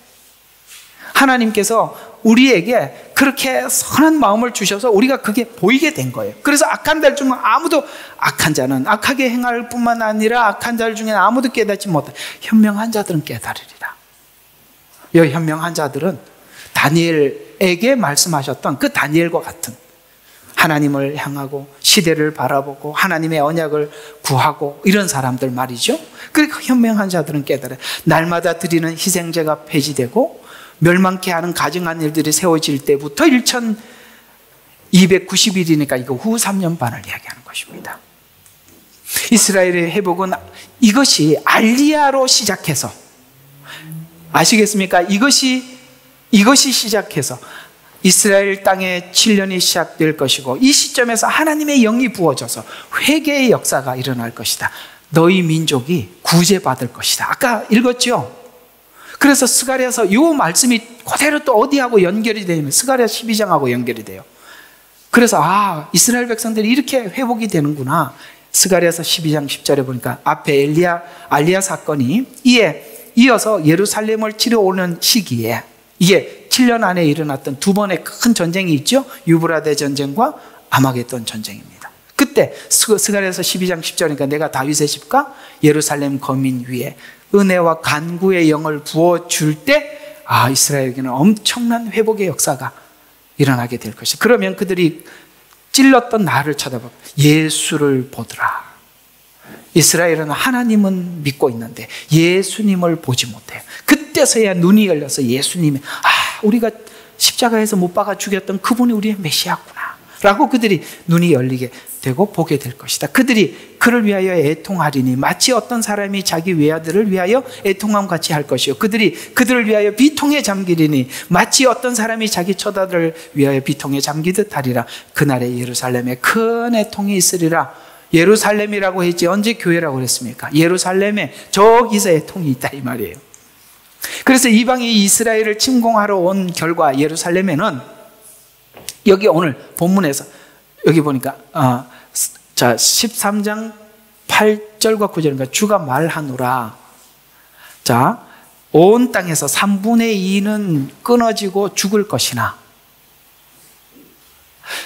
하나님께서 우리에게 그렇게 선한 마음을 주셔서 우리가 그게 보이게 된 거예요. 그래서 악한 자들 중에 아무도, 악한 자는 악하게 행할 뿐만 아니라 악한 자들 중에 아무도 깨닫지 못해. 현명한 자들은 깨달으리라. 이 현명한 자들은 다니엘에게 말씀하셨던 그 다니엘과 같은, 하나님을 향하고 시대를 바라보고 하나님의 언약을 구하고 이런 사람들 말이죠. 그러니까 현명한 자들은 깨달아요. 날마다 드리는 희생제가 폐지되고 멸망케 하는 가증한 일들이 세워질 때부터 1290일이니까 이거 후 3년 반을 이야기하는 것입니다. 이스라엘의 회복은 이것이 알리야로 시작해서, 아시겠습니까? 이것이 시작해서 이스라엘 땅에 7년이 시작될 것이고 이 시점에서 하나님의 영이 부어져서 회개의 역사가 일어날 것이다. 너희 민족이 구제받을 것이다. 아까 읽었죠? 그래서 스가랴서 이 말씀이 그대로 또 어디하고 연결이 되냐면 스가랴 12장하고 연결이 돼요. 그래서 이스라엘 백성들이 이렇게 회복이 되는구나. 스가랴서 12장 10절에 보니까 앞에 알리야 사건이 이어서 예루살렘을 치러오는 시기에, 이게 7년 안에 일어났던 두 번의 큰 전쟁이 있죠. 유브라데 전쟁과 아마겟돈 전쟁입니다. 그때 스가랴서 12장 10절이니까 내가 다윗의 집과 예루살렘 거민 위에 은혜와 간구의 영을 부어줄 때 이스라엘에게는 엄청난 회복의 역사가 일어나게 될 것이다. 그러면 그들이 찔렀던 나를 쳐다보고 예수를 보더라. 이스라엘은 하나님은 믿고 있는데 예수님을 보지 못해요. 그때서야 눈이 열려서 예수님이 우리가 십자가에서 못 박아 죽였던 그분이 우리의 메시아구나 라고 그들이 눈이 열리게 되고 보게 될 것이다. 그들이 그를 위하여 애통하리니 마치 어떤 사람이 자기 외아들을 위하여 애통함 같이 할 것이요 그들이 그들을 위하여 비통에 잠기리니 마치 어떤 사람이 자기 처자들을 위하여 비통에 잠기듯 하리라. 그날에 예루살렘에 큰 애통이 있으리라. 예루살렘이라고 했지 언제 교회라고 그랬습니까? 예루살렘에 저기서 애통이 있다 이 말이에요. 그래서 이방이 이스라엘을 침공하러 온 결과 예루살렘에는 여기 오늘 본문에서 여기 보니까 13장 8절과 9절인가 주가 말하노라. 자, 온 땅에서 3분의 2는 끊어지고 죽을 것이나,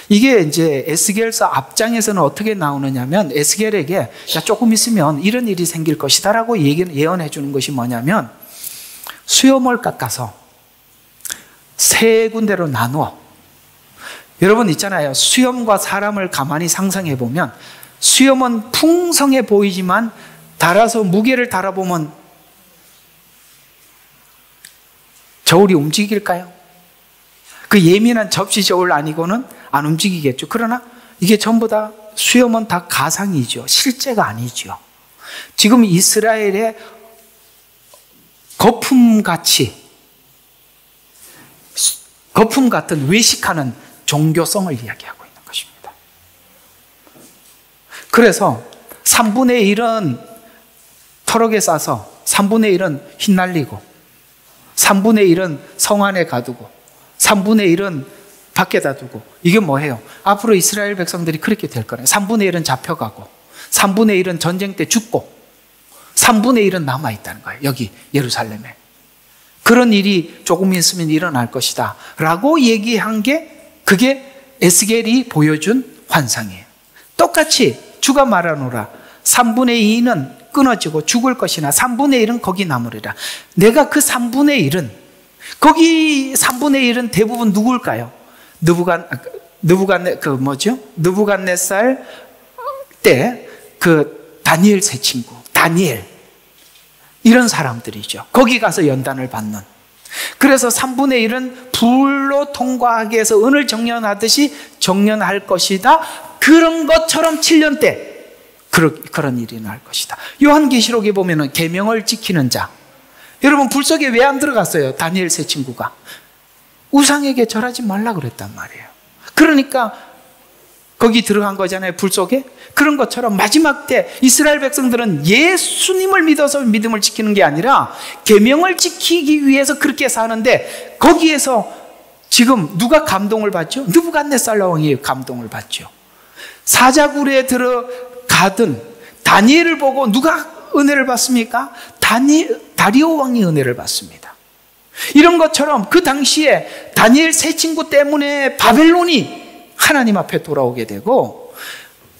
이게 이제 에스겔서 앞장에서는 어떻게 나오느냐면 에스겔에게 조금 있으면 이런 일이 생길 것이다라고 예언해 주는 것이 뭐냐면 수염을 깎아서 세 군데로 나누어. 여러분 있잖아요. 수염과 사람을 가만히 상상해 보면 수염은 풍성해 보이지만 달아서 무게를 달아보면 저울이 움직일까요? 그 예민한 접시 저울 아니고는 안 움직이겠죠. 그러나 이게 전부 다 수염은 다 가상이죠. 실제가 아니죠. 지금 이스라엘의 거품 같은 외식하는 종교성을 이야기하고 있는 것입니다. 그래서 3분의 1은 터럭에 싸서 3분의 1은 휘날리고 3분의 1은 성 안에 가두고 3분의 1은 밖에다 두고, 이게 뭐예요? 앞으로 이스라엘 백성들이 그렇게 될 거예요. 3분의 1은 잡혀가고 3분의 1은 전쟁 때 죽고 3분의 1은 남아있다는 거예요. 여기 예루살렘에. 그런 일이 조금 있으면 일어날 것이다 라고 얘기한 게 그게 에스겔이 보여준 환상이에요. 똑같이 주가 말하노라. 3분의 2는 끊어지고 죽을 것이나 3분의 1은 거기 남으리라. 내가 그 3분의 1은, 거기 3분의 1은 대부분 누굴까요? 느부갓네살 때 그 다니엘 세 친구, 다니엘, 이런 사람들이죠. 거기 가서 연단을 받는. 그래서 3분의 1은 불로 통과하게 해서 은을 정련하듯이 정련할 것이다. 그런 것처럼 7년 때 그런 일이 날 것이다. 요한계시록에 보면은 계명을 지키는 자. 여러분 불 속에 왜 안 들어갔어요? 다니엘 세 친구가 우상에게 절하지 말라 그랬단 말이에요. 그러니까 거기 들어간 거잖아요. 불 속에. 그런 것처럼 마지막 때 이스라엘 백성들은 예수님을 믿어서 믿음을 지키는 게 아니라 계명을 지키기 위해서 그렇게 사는데, 거기에서 지금 누가 감동을 받죠? 느부갓네살 왕이 감동을 받죠. 사자굴에 들어가든 다니엘을 보고 누가 은혜를 받습니까? 다리오 왕이 은혜를 받습니다. 이런 것처럼 그 당시에 다니엘 세 친구 때문에 바벨론이 하나님 앞에 돌아오게 되고,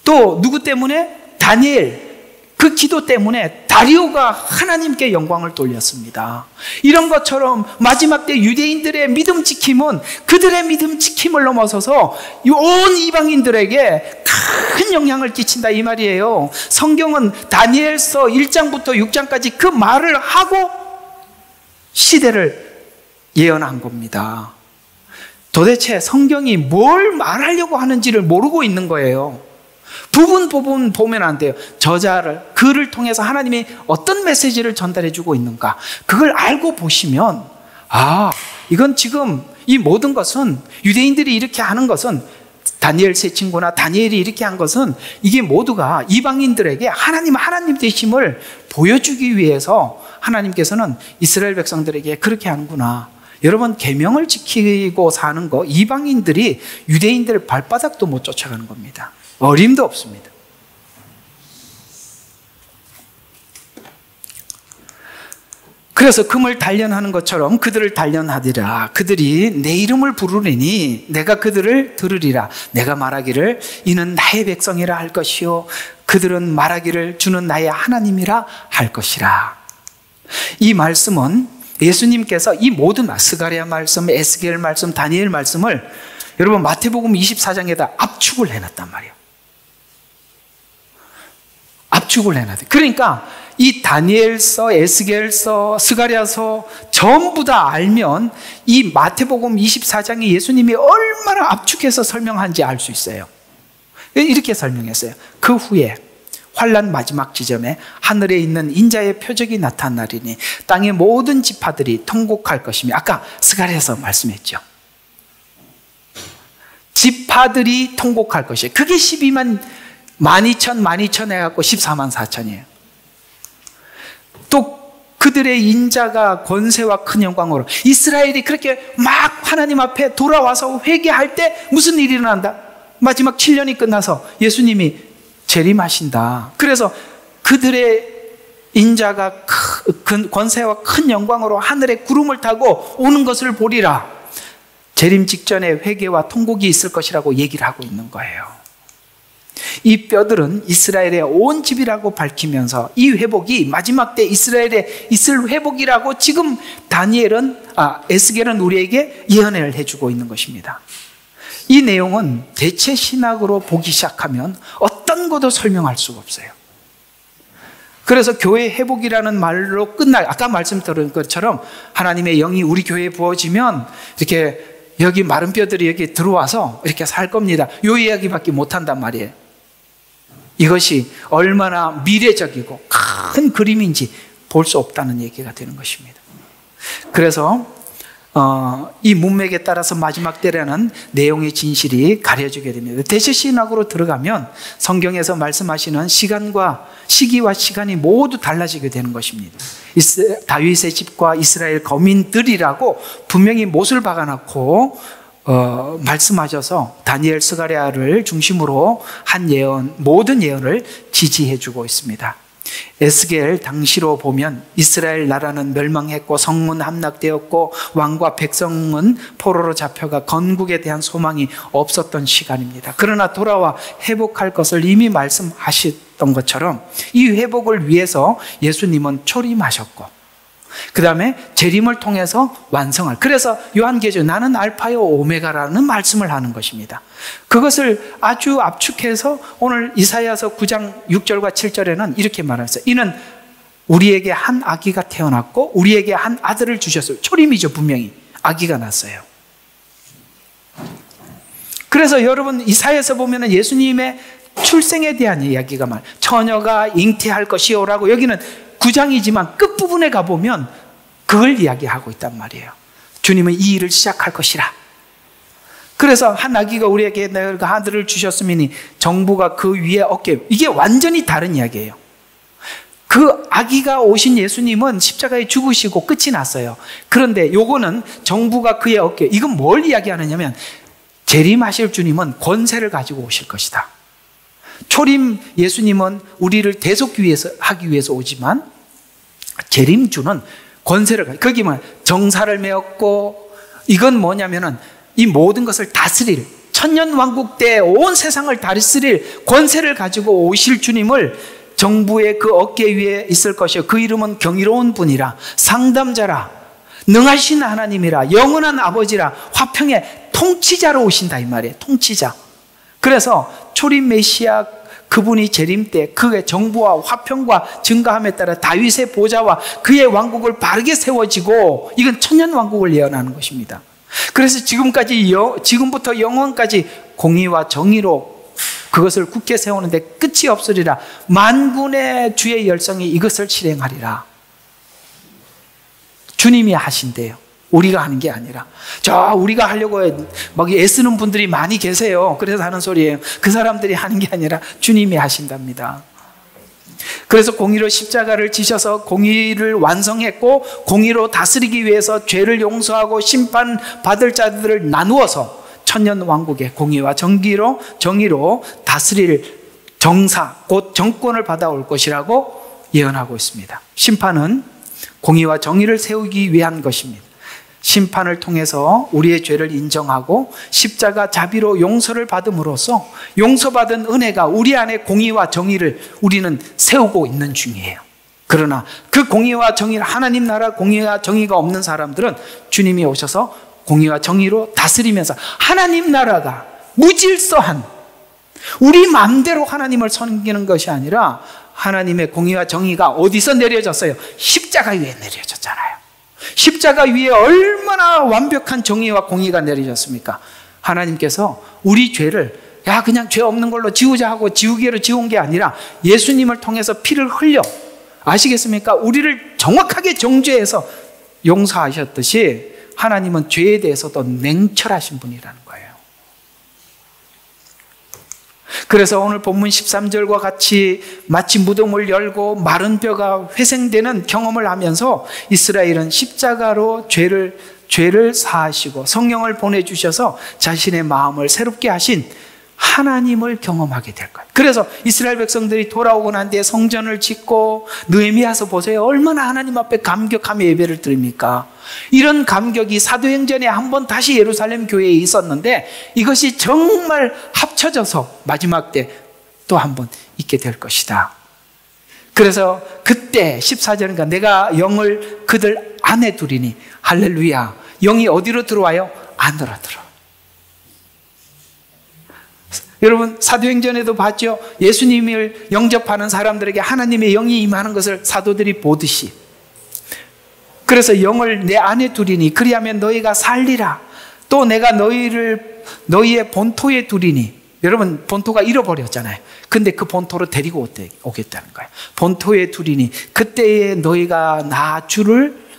또 누구 때문에? 다니엘 그 기도 때문에 다리오가 하나님께 영광을 돌렸습니다. 이런 것처럼 마지막 때 유대인들의 믿음 지킴은 그들의 믿음 지킴을 넘어서서 온 이방인들에게 큰 영향을 끼친다 이 말이에요. 성경은 다니엘서 1장부터 6장까지 그 말을 하고 시대를 예언한 겁니다. 도대체 성경이 뭘 말하려고 하는지를 모르고 있는 거예요. 부분 보면 안 돼요. 글을 통해서 하나님이 어떤 메시지를 전달해 주고 있는가, 그걸 알고 보시면 이건 지금 이 모든 것은 유대인들이 이렇게 하는 것은, 다니엘 세 친구나 다니엘이 이렇게 한 것은 이게 모두가 이방인들에게 하나님 되심을 보여주기 위해서 하나님께서는 이스라엘 백성들에게 그렇게 하는구나, 여러분, 계명을 지키고 사는 거 이방인들이 유대인들 발바닥도 못 쫓아가는 겁니다. 어림도 없습니다. 그래서 금을 단련하는 것처럼 그들을 단련하리라. 그들이 내 이름을 부르리니 내가 그들을 들으리라. 내가 말하기를 이는 나의 백성이라 할 것이요 그들은 말하기를 주는 나의 하나님이라 할 것이라. 이 말씀은 예수님께서 이 모든 스가랴 말씀, 에스겔 말씀, 다니엘 말씀을 여러분 마태복음 24장에다 압축을 해놨단 말이에요. 압축을 해놨대. 그러니까 이 다니엘서, 에스겔서, 스가랴서 전부 다 알면 이 마태복음 24장이 예수님이 얼마나 압축해서 설명한지 알 수 있어요. 이렇게 설명했어요. 그 후에 환난 마지막 지점에 하늘에 있는 인자의 표적이 나타나리니 땅의 모든 지파들이 통곡할 것이며, 아까 스가랴에서 말씀했죠. 지파들이 통곡할 것이에요. 그게 12만 12,000 해갖고 14만 4천이에요. 또 그들의 인자가 권세와 큰 영광으로, 이스라엘이 그렇게 막 하나님 앞에 돌아와서 회개할 때 무슨 일이 일어난다? 마지막 7년이 끝나서 예수님이 재림하신다. 그래서 그들의 인자가 권세와 큰 영광으로 하늘에 구름을 타고 오는 것을 보리라. 재림 직전에 회개와 통곡이 있을 것이라고 얘기를 하고 있는 거예요. 이 뼈들은 이스라엘의 온 집이라고 밝히면서 이 회복이 마지막 때 이스라엘에 있을 회복이라고 지금 에스겔은 우리에게 예언을 해주고 있는 것입니다. 이 내용은 대체 신학으로 보기 시작하면 어떤 것도 설명할 수가 없어요. 그래서 교회 회복이라는 말로 아까 말씀드린 것처럼 하나님의 영이 우리 교회에 부어지면 이렇게 여기 마른 뼈들이 여기 들어와서 이렇게 살 겁니다. 이 이야기밖에 못한단 말이에요. 이것이 얼마나 미래적이고 큰 그림인지 볼 수 없다는 얘기가 되는 것입니다. 그래서 이 문맥에 따라서 마지막 때라는 내용의 진실이 가려지게 됩니다. 대체 신학으로 들어가면 성경에서 말씀하시는 시기와 시간이 모두 달라지게 되는 것입니다. 다윗의 집과 이스라엘 거민들이라고 분명히 못을 박아놓고 말씀하셔서 다니엘, 스가랴를 중심으로 한 모든 예언을 지지해주고 있습니다. 에스겔 당시로 보면 이스라엘 나라는 멸망했고 성문 함락되었고 왕과 백성은 포로로 잡혀가 건국에 대한 소망이 없었던 시간입니다. 그러나 돌아와 회복할 것을 이미 말씀하셨던 것처럼 이 회복을 위해서 예수님은 초림하셨고 그 다음에 재림을 통해서 완성할, 그래서 요한계시록 나는 알파요 오메가라는 말씀을 하는 것입니다. 그것을 아주 압축해서 오늘 이사야서 9장 6절과 7절에는 이렇게 말했어요. 이는 우리에게 한 아기가 태어났고 우리에게 한 아들을 주셨어요. 초림이죠. 분명히 아기가 났어요. 그래서 여러분 이사야서 보면은 예수님의 출생에 대한 이야기가 처녀가 잉태할 것이요라고, 여기는 9장이지만 끝부분에 가보면 그걸 이야기하고 있단 말이에요. 주님은 이 일을 시작할 것이라. 그래서 한 아기가 우리에게 내가 아들을 주셨으니 정부가 그 위에 어깨, 이게 완전히 다른 이야기예요. 그 아기가 오신 예수님은 십자가에 죽으시고 끝이 났어요. 그런데 요거는 정부가 그의 어깨, 이건 뭘 이야기하느냐면 재림하실 주님은 권세를 가지고 오실 것이다. 초림 예수님은 우리를 대속하기 위해서 오지만 재림주는 권세를, 거기 정사를 메었고, 이건 뭐냐면은 이 모든 것을 다스릴, 천년왕국 때 온 세상을 다스릴 권세를 가지고 오실 주님을 정부의 그 어깨 위에 있을 것이요 그 이름은 경이로운 분이라, 상담자라, 능하신 하나님이라, 영원한 아버지라, 화평의 통치자로 오신다 이 말이에요. 통치자. 그래서 초림 메시아 그분이 재림 때 그의 정부와 화평과 증가함에 따라 다윗의 보좌와 그의 왕국을 바르게 세워지고, 이건 천년 왕국을 예언하는 것입니다. 그래서 지금부터 영원까지 공의와 정의로 그것을 굳게 세우는데 끝이 없으리라. 만군의 주의 열성이 이것을 실행하리라. 주님이 하신대요. 우리가 하는 게 아니라. 우리가 하려고 막 애쓰는 분들이 많이 계세요. 그래서 하는 소리예요. 그 사람들이 하는 게 아니라 주님이 하신답니다. 그래서 공의로 십자가를 지셔서 공의를 완성했고 공의로 다스리기 위해서 죄를 용서하고 심판받을 자들을 나누어서 천년 왕국의 공의와 정의로 다스릴 정사, 곧 정권을 받아올 것이라고 예언하고 있습니다. 심판은 공의와 정의를 세우기 위한 것입니다. 심판을 통해서 우리의 죄를 인정하고 십자가 자비로 용서를 받음으로써 용서받은 은혜가 우리 안에 공의와 정의를 우리는 세우고 있는 중이에요. 그러나 그 공의와 정의, 하나님 나라 공의와 정의가 없는 사람들은 주님이 오셔서 공의와 정의로 다스리면서 하나님 나라가 무질서한 우리 마음대로 하나님을 섬기는 것이 아니라 하나님의 공의와 정의가 어디서 내려졌어요? 십자가 위에 내려졌잖아요. 십자가 위에 얼마나 완벽한 정의와 공의가 내려졌습니까? 하나님께서 우리 죄를 그냥 죄 없는 걸로 지우자 하고 지우개로 지운 게 아니라 예수님을 통해서 피를 흘려, 아시겠습니까? 우리를 정확하게 정죄해서 용서하셨듯이 하나님은 죄에 대해서도 냉철하신 분이라는 거예요. 그래서 오늘 본문 13절과 같이 마치 무덤을 열고 마른 뼈가 회생되는 경험을 하면서 이스라엘은 십자가로 죄를 사하시고 성령을 보내주셔서 자신의 마음을 새롭게 하신 하나님을 경험하게 될 거예요. 그래서 이스라엘 백성들이 돌아오고 난 뒤에 성전을 짓고 느헤미야서 보세요. 얼마나 하나님 앞에 감격하며 예배를 드립니까? 이런 감격이 사도행전에 한번 다시 예루살렘 교회에 있었는데 이것이 정말 합쳐져서 마지막 때 또 한번 있게 될 것이다. 그래서 그때 14절인가 내가 영을 그들 안에 두리니 할렐루야. 영이 어디로 들어와요? 안으로 들어. 여러분 사도행전에도 봤죠? 예수님을 영접하는 사람들에게 하나님의 영이 임하는 것을 사도들이 보듯이, 그래서 영을 내 안에 두리니 그리하면 너희가 살리라. 또 내가 너희의 본토에 두리니, 여러분 본토가 잃어버렸잖아요. 근데 그 본토로 데리고 오겠다는 거예요. 본토에 두리니 그때에 너희가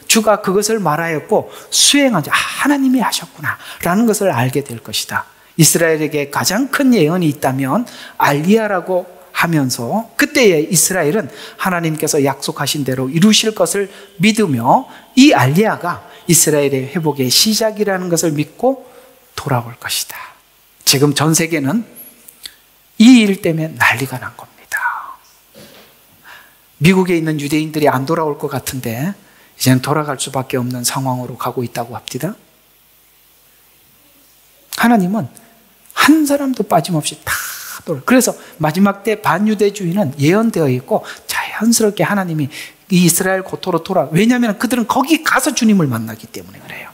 주가 그것을 말하였고 수행하자. 하나님이 하셨구나 라는 것을 알게 될 것이다. 이스라엘에게 가장 큰 예언이 있다면 알리야라고 하면서 그때에 이스라엘은 하나님께서 약속하신 대로 이루실 것을 믿으며 이 알리야가 이스라엘의 회복의 시작이라는 것을 믿고 돌아올 것이다. 지금 전 세계는 이 일 때문에 난리가 난 겁니다. 미국에 있는 유대인들이 안 돌아올 것 같은데 이제는 돌아갈 수밖에 없는 상황으로 가고 있다고 합니다. 하나님은 한 사람도 빠짐없이 다 돌아. 그래서 마지막 때 반유대주의는 예언되어 있고 자연스럽게 하나님이 이 이스라엘 고토로 돌아. 왜냐하면 그들은 거기 가서 주님을 만나기 때문에 그래요.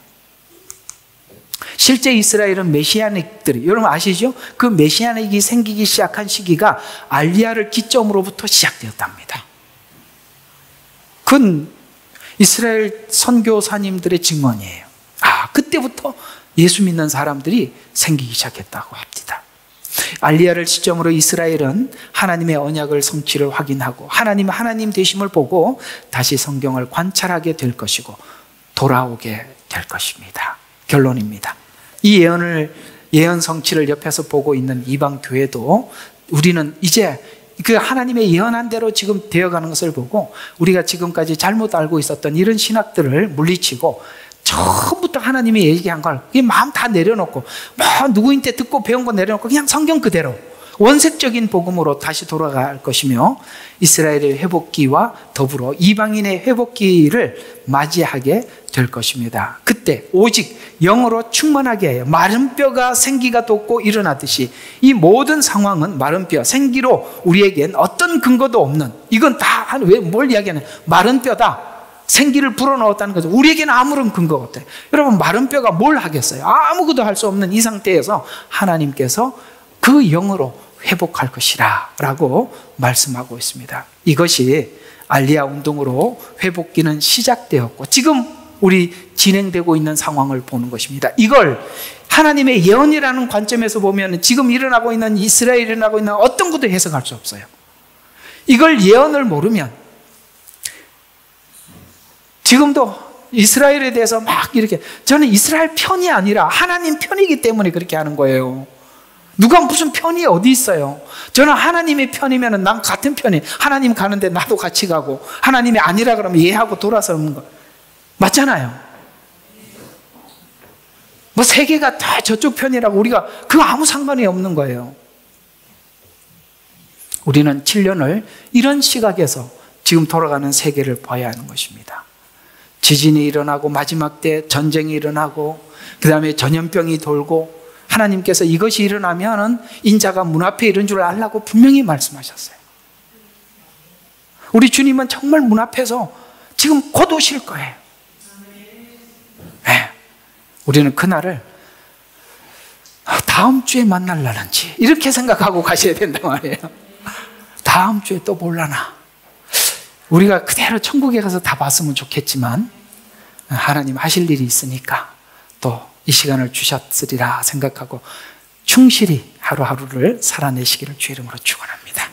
실제 이스라엘은 메시아닉들이, 여러분 아시죠? 그 메시아닉이 생기기 시작한 시기가 알리야를 기점으로부터 시작되었답니다. 그건 이스라엘 선교사님들의 증언이에요. 그때부터 예수 믿는 사람들이 생기기 시작했다고 합니다. 알리야를 시점으로 이스라엘은 하나님의 언약을 성취를 확인하고 하나님 되심을 보고 다시 성경을 관찰하게 될 것이고 돌아오게 될 것입니다. 결론입니다. 이 예언 성취를 옆에서 보고 있는 이방 교회도 우리는 이제 그 하나님의 예언한 대로 지금 되어가는 것을 보고 우리가 지금까지 잘못 알고 있었던 이런 신학들을 물리치고 처음부터 하나님이 얘기한 걸 마음 다 내려놓고 누구한테 듣고 배운 거 내려놓고 그냥 성경 그대로 원색적인 복음으로 다시 돌아갈 것이며 이스라엘의 회복기와 더불어 이방인의 회복기를 맞이하게 될 것입니다. 그때 오직 영으로 충만하게 해요. 마른 뼈가 생기가 돋고 일어나듯이 이 모든 상황은 마른 뼈, 생기로 우리에겐 어떤 근거도 없는, 이건 다 뭘 이야기하냐, 마른 뼈다. 생기를 불어넣었다는 거죠. 우리에게는 아무런 근거가 없대요. 여러분 마른 뼈가 뭘 하겠어요? 아무것도 할 수 없는 이 상태에서 하나님께서 그 영으로 회복할 것이라 라고 말씀하고 있습니다. 이것이 알리야 운동으로 회복기는 시작되었고 지금 우리 진행되고 있는 상황을 보는 것입니다. 이걸 하나님의 예언이라는 관점에서 보면 지금 일어나고 있는 이스라엘에 일어나고 있는 어떤 것도 해석할 수 없어요. 이걸 예언을 모르면 지금도 이스라엘에 대해서 막 이렇게, 저는 이스라엘 편이 아니라 하나님 편이기 때문에 그렇게 하는 거예요. 누가 무슨 편이 어디 있어요? 저는 하나님의 편이면 난 같은 편이, 하나님 가는데 나도 같이 가고, 하나님이 아니라 그러면 이해하고 돌아서는 거 맞잖아요. 뭐 세계가 다 저쪽 편이라고 우리가 그거 아무 상관이 없는 거예요. 우리는 7년을 이런 시각에서 지금 돌아가는 세계를 봐야 하는 것입니다. 지진이 일어나고 마지막 때 전쟁이 일어나고 그 다음에 전염병이 돌고, 하나님께서 이것이 일어나면은 인자가 문 앞에 이른 줄 알라고 분명히 말씀하셨어요. 우리 주님은 정말 문 앞에서 지금 곧 오실 거예요. 네. 우리는 그날을 다음 주에 만날라는지 이렇게 생각하고 가셔야 된단 말이에요. 다음 주에 또 몰라나. 우리가 그대로 천국에 가서 다 봤으면 좋겠지만 하나님 하실 일이 있으니까 또 이 시간을 주셨으리라 생각하고 충실히 하루하루를 살아내시기를 주 이름으로 축원합니다.